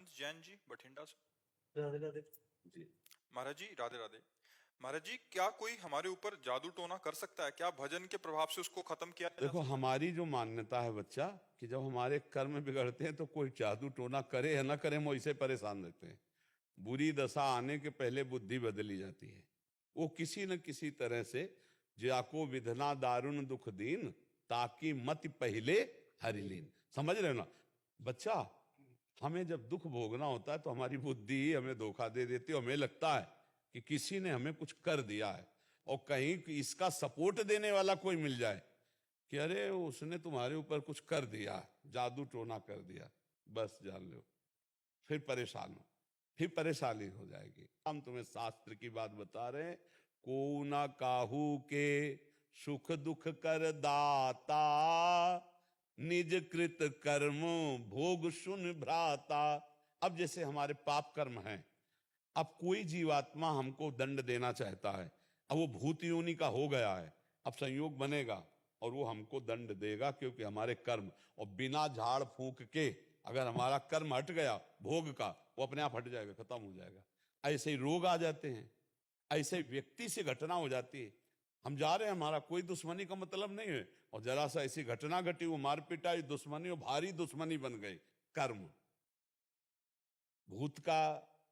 हंस जैन जी बठिंडा से। राधे राधे जी। महाराज जी राधे राधे। महाराज जी, क्या कोई हमारे ऊपर जादू टोना कर सकता है? क्या भजन के प्रभाव से उसको खत्म किया जा देखो, सकता हमारी जो मान्यता है बच्चा, कि जब हमारे कर्म बिगड़ते हैं तो कोई जादू टोना करे या ना करे, हम वैसे परेशान रहते हैं। बुरी दशा आने के पहले बुद्धि बदली जाती है। वो किसी न किसी तरह से जाको विधना दारुण दुख दीन, ताकि मत पहले हरिलीन। समझ रहे हो ना बच्चा? हमें जब दुख भोगना होता है तो हमारी बुद्धि ही हमें धोखा दे देती है। हमें लगता है कि किसी ने हमें कुछ कर दिया है, और कहीं इसका सपोर्ट देने वाला कोई मिल जाए कि अरे उसने तुम्हारे ऊपर कुछ कर दिया, जादू टोना कर दिया, बस जान लो फिर परेशान हो, फिर परेशानी हो जाएगी। हम तुम्हें शास्त्र की बात बता रहे हैं, को ना काहू के सुख दुख कर दाता, निज कृत कर्म भोग सुन भ्राता। अब जैसे हमारे पाप कर्म हैं, अब कोई जीवात्मा हमको दंड देना चाहता है, अब वो भूत योनि का हो गया है, अब संयोग बनेगा और वो हमको दंड देगा, क्योंकि हमारे कर्म, और बिना झाड़ फूंक के अगर हमारा कर्म हट गया भोग का, वो अपने आप हट जाएगा, खत्म हो जाएगा। ऐसे ही रोग आ जाते हैं, ऐसे व्यक्ति से घटना हो जाती है, हम जा रहे हैं, हमारा कोई दुश्मनी का मतलब नहीं है, और जरा सा ऐसी घटना घटी, वो मार पिटाई, दुश्मनी, और भारी दुश्मनी बन गई। कर्म, भूत का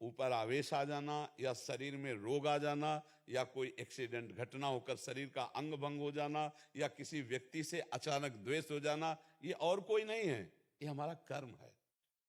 ऊपर आवेश आ जाना, या शरीर में रोग आ जाना, या कोई एक्सीडेंट घटना होकर शरीर का अंग भंग हो जाना, या किसी व्यक्ति से अचानक द्वेष हो जाना, ये और कोई नहीं है, ये हमारा कर्म है।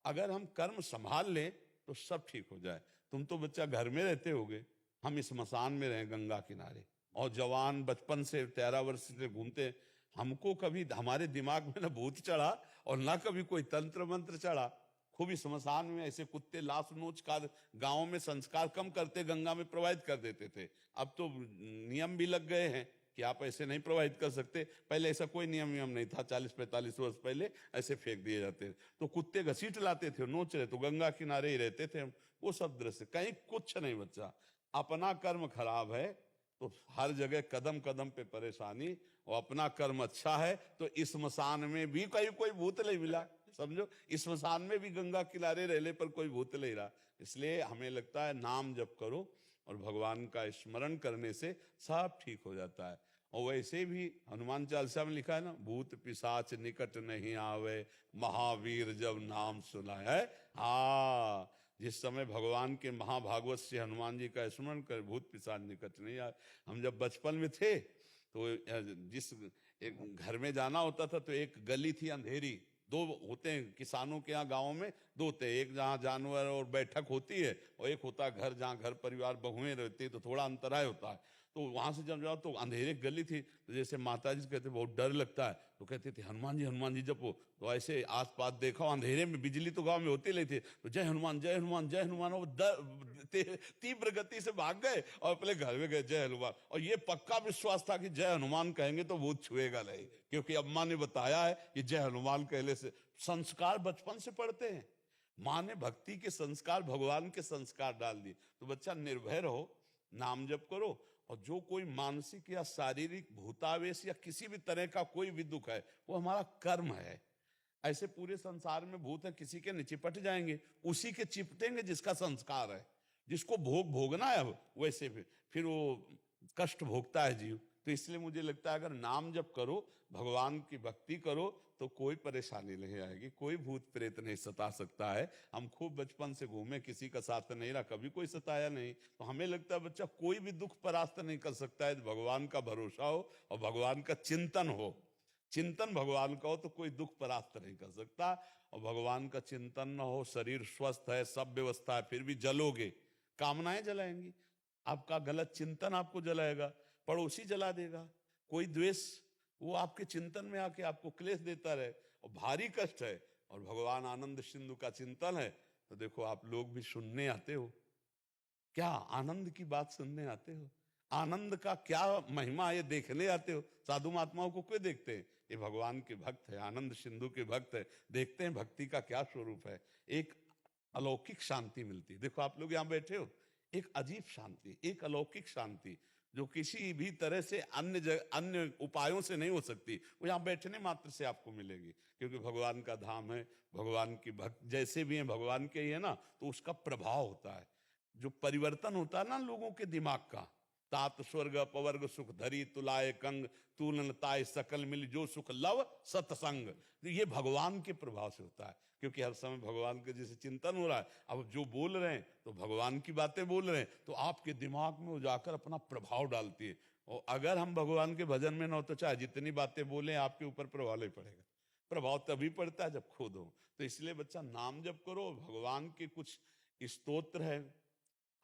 अगर हम कर्म संभाल लें तो सब ठीक हो जाए। तुम तो बच्चा घर में रहते होगे, हम इस स्मशान में रहे गंगा किनारे, और जवान बचपन से 13 वर्ष से घूमते, हमको कभी हमारे दिमाग में ना भूत चढ़ा और ना कभी कोई तंत्र मंत्र चढ़ा। खूब इस स्मशान में ऐसे कुत्ते लाश नोच का गाँव में संस्कार कम करते, गंगा में प्रवाहित कर देते थे। अब तो नियम भी लग गए हैं कि आप ऐसे नहीं प्रवाहित कर सकते। पहले ऐसा कोई नियम नहीं था, 40-45 वर्ष पहले ऐसे फेंक दिए जाते थे, तो कुत्ते घसीट लाते थे, नोच रहे तो गंगा किनारे ही रहते थे हम। वो सब दृश्य कहीं कुछ नहीं बच्चा। अपना कर्म खराब है तो हर जगह कदम कदम पे परेशानी, और अपना कर्म अच्छा है तो इस स्मशान में भी कहीं कोई भूत नहीं मिला। समझो, इस स्मशान में भी गंगा किनारे रहने पर कोई भूत नहीं रहा। इसलिए हमें लगता है नाम जप करो और भगवान का स्मरण करने से सब ठीक हो जाता है। और वैसे भी हनुमान चालीसा में लिखा है ना, भूत पिशाच निकट नहीं आवे, महावीर जब नाम सुनाए है। हाँ, जिस समय भगवान के महाभागवत से हनुमान जी का स्मरण कर, भूत पिशाच निकट नहीं आए। हम जब बचपन में थे तो जिस एक घर में जाना होता था तो एक गली थी अंधेरी, दो होते हैं किसानों के यहाँ गाँव में, दो होते हैं, एक जहाँ जानवर और बैठक होती है, और एक होता है घर जहाँ घर परिवार बहुएं रहती है, तो थोड़ा अंतराय होता है। तो वहां से जब जाओ तो अंधेरे गली थी, तो जैसे माता जी कहते बहुत डर लगता है, तो कहते थे हनुमान जी जपो। तो ऐसे आस पास देखो अंधेरे में, बिजली तो गांव में होती नहीं थी, तो जय हनुमान जय हनुमान जय हनुमान, वो तीव्र गति से भाग गए और अपने घर में गए जय हनुमान। और ये पक्का विश्वास था कि जय हनुमान कहेंगे तो भूत छुएगा नहीं, क्योंकि अम्मा ने बताया है कि जय हनुमान कहने से संस्कार बचपन से पढ़ते हैं। माँ ने भक्ति के संस्कार, भगवान के संस्कार डाल दिए। तो बच्चा निर्भय रहो, नाम जप करो, और जो कोई मानसिक या शारीरिक भूतावेश या किसी भी तरह का कोई भी दुख है, वो हमारा कर्म है। ऐसे पूरे संसार में भूत है, किसी के नहीं चिपट जाएंगे, उसी के चिपटेंगे जिसका संस्कार है, जिसको भोग भोगना है वैसे फिर वो कष्ट भोगता है जीव। तो इसलिए मुझे लगता है अगर नाम जप करो, भगवान की भक्ति करो, तो कोई परेशानी नहीं आएगी, कोई भूत प्रेत नहीं सता सकता है। हम खूब बचपन से घूमे, किसी का साथ नहीं रहा, कभी कोई सताया नहीं। तो हमें लगता है बच्चा कोई भी दुख परास्त नहीं कर सकता है, भगवान का भरोसा हो और भगवान का चिंतन हो। चिंतन भगवान का हो तो कोई दुख परास्त नहीं कर सकता। और भगवान का चिंतन न हो, शरीर स्वस्थ है, सब व्यवस्था है, फिर भी जलोगे, कामनाएं जलाएंगी, आपका गलत चिंतन आपको जलाएगा, पड़ोसी जला देगा, कोई द्वेष वो आपके चिंतन में आके आपको क्लेश देता रहे, और भारी कष्ट है। और भगवान आनंद सिंधु का चिंतन है, तो देखो आप लोग भी सुनने आते हो, क्या आनंद की बात सुनने आते हो, आनंद का क्या महिमा ये देखने आते हो। साधु महात्माओं को क्यों देखते हैं? ये भगवान के भक्त है, आनंद सिंधु के भक्त है, देखते हैं भक्ति का क्या स्वरूप है। एक अलौकिक शांति मिलती है। देखो आप लोग यहाँ बैठे हो, एक अजीब शांति, एक अलौकिक शांति। जो किसी भी तरह से अन्य उपायों से नहीं हो सकती, वो यहाँ बैठने मात्र से आपको मिलेगी, क्योंकि भगवान का धाम है, भगवान की भक्त जैसे भी हैं भगवान के ही है ना, तो उसका प्रभाव होता है। जो परिवर्तन होता है ना लोगों के दिमाग का, तात स्वर्ग अपवर्ग सुख धरी तुलाए कंग, तूलन ताय सकल मिल जो सुख लव सत्संग, तो ये भगवान के प्रभाव से होता है, क्योंकि हर समय भगवान के जैसे चिंतन हो रहा है, अब जो बोल रहे हैं तो भगवान की बातें बोल रहे हैं, तो आपके दिमाग में वो जाकर अपना प्रभाव डालती है। और अगर हम भगवान के भजन में न हो तो चाहे जितनी बातें बोले आपके ऊपर प्रभाव नहीं पड़ेगा। प्रभाव तभी पड़ता है जब खुद हो। तो इसलिए बच्चा नाम जप करो, भगवान के कुछ स्तोत्र है,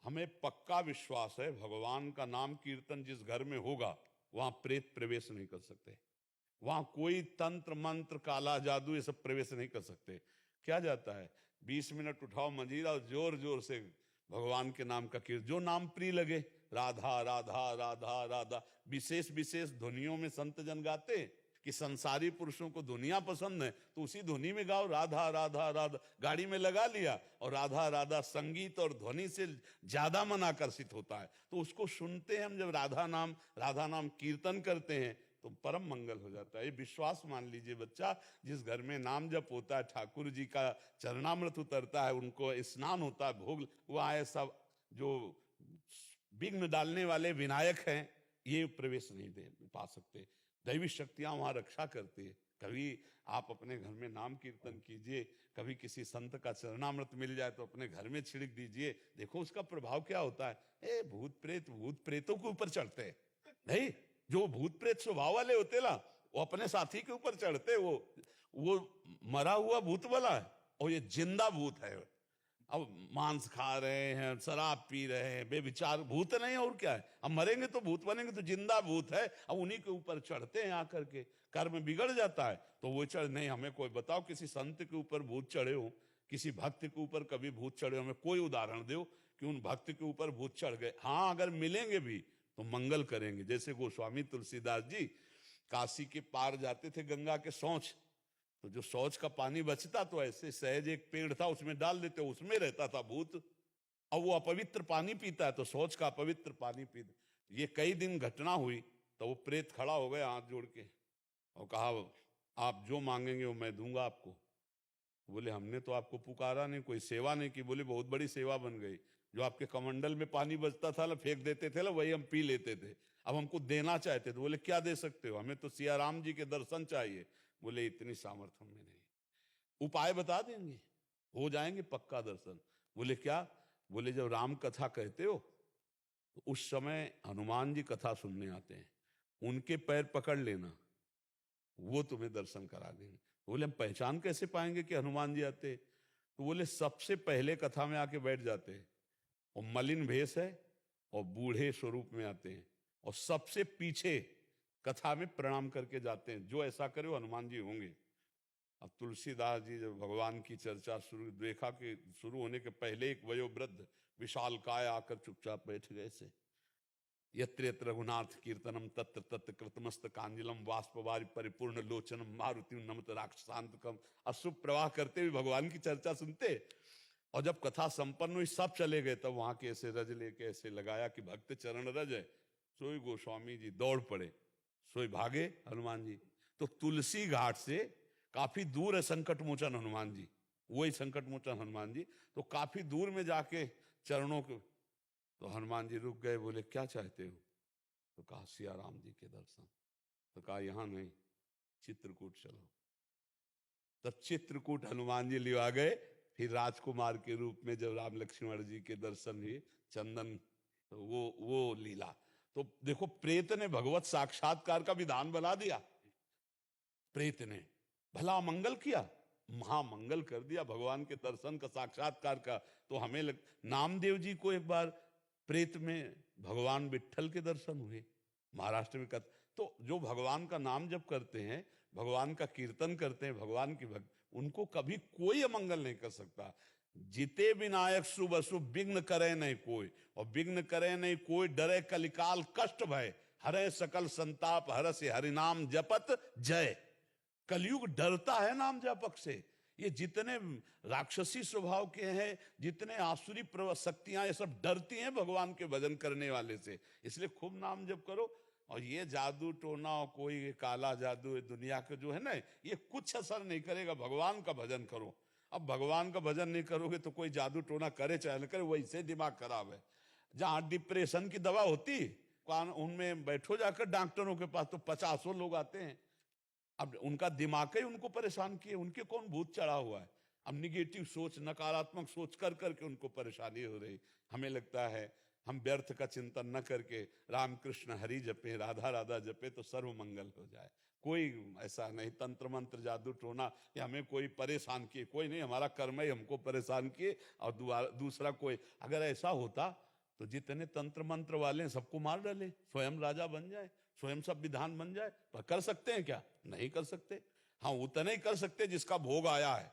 हमें पक्का विश्वास है भगवान का नाम कीर्तन जिस घर में होगा वहां प्रेत प्रवेश नहीं कर सकते, वहां कोई तंत्र मंत्र काला जादू ये सब प्रवेश नहीं कर सकते। क्या जाता है 20 मिनट उठाओ मंजीरा और जोर जोर से भगवान के नाम का कीर्तन, जो नाम प्रिय लगे, राधा राधा राधा राधा, विशेष विशेष ध्वनियों में संत जन गाते कि संसारी पुरुषों को दुनिया पसंद है तो उसी ध्वनि में गाओ राधा राधा राधा, गाड़ी में लगा लिया और राधा राधा, संगीत और ध्वनि से ज्यादा मन आकर्षित होता है, तो उसको सुनते हैं हम जब राधा नाम कीर्तन करते हैं तो परम मंगल हो जाता है। ये विश्वास मान लीजिए बच्चा, जिस घर में नाम जप होता है, ठाकुर जी का चरणामृत उतरता है, उनको स्नान होता है, भोग, वहाँ ये सब जो विघ्न डालने वाले विनायक हैं ये प्रवेश नहीं दे पा सकते। दैवी शक्तियां वहां रक्षा करती है। कभी आप अपने घर में नाम कीर्तन कीजिए, कभी किसी संत का चरणामृत मिल जाए तो अपने घर में छिड़क दीजिए, देखो उसका प्रभाव क्या होता है। भूत प्रेतों के ऊपर चढ़ते हैं नहीं, जो भूत प्रेत स्वभाव वाले होते ना वो अपने साथी के ऊपर चढ़ते, वो मरा हुआ भूत वाला है और ये जिंदा भूत है। अब मांस खा रहे हैं, शराब पी रहे हैं, बेविचार भूत नहीं और क्या है, अब मरेंगे तो भूत बनेंगे, तो जिंदा भूत है। अब उन्हीं के ऊपर चढ़ते हैं आकर के, कर्म बिगड़ जाता है तो वो चढ़ नहीं। हमें कोई बताओ किसी संत के ऊपर भूत चढ़े हो, किसी भक्त के ऊपर कभी भूत चढ़े हो, हमें कोई उदाहरण दो कि उन भक्त के ऊपर भूत चढ़ गए। हाँ अगर मिलेंगे भी तो मंगल करेंगे। जैसे गोस्वामी तुलसीदास जी काशी के पार जाते थे गंगा के शौच, तो जो शौच का पानी बचता तो ऐसे सहज एक पेड़ था उसमें डाल देते, उसमें रहता था भूत। अब वो अपवित्र पानी पीता है तो शौच का अपवित्र पानी पीता। ये कई दिन घटना हुई तो वो प्रेत खड़ा हो गया हाथ जोड़ के और कहा आप जो मांगेंगे वो मैं दूंगा आपको। बोले हमने तो आपको पुकारा नहीं, कोई सेवा नहीं की। बोले बहुत बड़ी सेवा बन गई, जो आपके कमंडल में पानी बचता था ना फेंक देते थे ना, वही हम पी लेते थे, अब हमको देना चाहते थे। बोले क्या दे सकते हो, हमें तो सिया राम जी के दर्शन चाहिए। बोले इतनी सामर्थ्य हमें नहीं, उपाय बता देंगे, हो जाएंगे पक्का दर्शन। बोले क्या? बोले जब राम कथा कहते हो तो उस समय हनुमान जी कथा सुनने आते हैं, उनके पैर पकड़ लेना, वो तुम्हें दर्शन करा देंगे। बोले हम पहचान कैसे पाएंगे कि हनुमान जी आते? तो बोले सबसे पहले कथा में आके बैठ जाते हैं और मलिन भेष है और बूढ़े स्वरूप में आते हैं और सबसे पीछे कथा में प्रणाम करके जाते हैं। जो ऐसा करे वो हनुमान जी होंगे। अब तुलसीदास जी जब भगवान की चर्चा शुरू देखा कि शुरू होने के पहले एक वयोवृद्ध विशाल काय आकर चुपचाप बैठ गए से, यत्र यत्र रघुनाथ कीर्तनम तत्र तत्र कृतमस्त कांजलम वाष्पवारि परिपूर्ण लोचनम मारुति नमत राक्षसांतकम। अशुभ प्रवाह करते हुए भगवान की चर्चा सुनते। और जब कथा संपन्न हुई सब चले गए तब वहां के ऐसे रज लेके ऐसे लगाया कि भक्त चरण रज है, सोई गोस्वामी जी दौड़ पड़े, सोई भागे हनुमान जी। तो तुलसी घाट से काफी दूर है संकट मोचन हनुमान जी, वही संकट मोचन हनुमान जी। तो काफी दूर में जाके चरणों को, तो हनुमान जी रुक गए। बोले क्या चाहते हो? तो कहा सिया राम जी के दर्शन। तो कहा यहां नहीं, चित्रकूट चलो। तब चित्रकूट हनुमान जी लिवा गए। फिर राजकुमार के रूप में जब राम लक्ष्मण जी के दर्शन हुए, चंदन, तो वो लीला। तो देखो प्रेत ने भगवत साक्षात्कार का विधान बना दिया। प्रेत ने भला मंगल किया, महामंगल कर दिया भगवान के दर्शन का, साक्षात्कार का। तो हमें नामदेव जी को एक बार प्रेत में भगवान विट्ठल के दर्शन हुए महाराष्ट्र में। तो जो भगवान का नाम जप करते हैं, भगवान का कीर्तन करते हैं, भगवान की भक्त, उनको कभी कोई अमंगल नहीं कर सकता। जिते विनायक शुभ अशुभ विघ्न करे नहीं कोई, और विघ्न करे नहीं कोई, डरे कलिकाल कष्ट भय, हरे सकल संताप हरस हरिनाम जपत जय। कलयुग डरता है नाम जपक से। ये जितने राक्षसी स्वभाव के हैं, जितने आसुरी शक्तियां, ये सब डरती हैं भगवान के भजन करने वाले से। इसलिए खूब नाम जप करो। और ये जादू टोना, कोई काला जादू, ये दुनिया के जो है ना, ये कुछ असर नहीं करेगा। भगवान का भजन करो। अब भगवान का भजन नहीं करोगे तो कोई जादू टोना करे चाहे न करे, वैसे दिमाग खराब है। जहां डिप्रेशन की दवा होती, उनमें बैठो जाकर डॉक्टरों के पास, तो 50 लोग आते हैं। अब उनका दिमाग ही उनको परेशान किए, उनके कौन भूत चढ़ा हुआ है। अब निगेटिव सोच, नकारात्मक सोच कर करके उनको परेशानी हो रही। हमें लगता है हम व्यर्थ का चिंतन न करके राम कृष्ण हरि जपे, राधा राधा जपे, तो सर्व मंगल हो जाए। कोई ऐसा नहीं तंत्र मंत्र जादू टोना कि हमें कोई परेशान किए, कोई नहीं। हमारा कर्म ही हमको परेशान किए, और दूसरा कोई। अगर ऐसा होता तो जितने तंत्र मंत्र वाले हैं सबको मार डाले, स्वयं राजा बन जाए, स्वयं सब विधान बन जाए। पर कर सकते हैं क्या? नहीं कर सकते। हाँ, उतना ही कर सकते जिसका भोग आया है।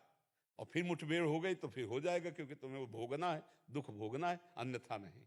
और फिर मुठभेड़ हो गई तो फिर हो जाएगा, क्योंकि तुम्हें वो भोगना है, दुख भोगना है, अन्यथा नहीं।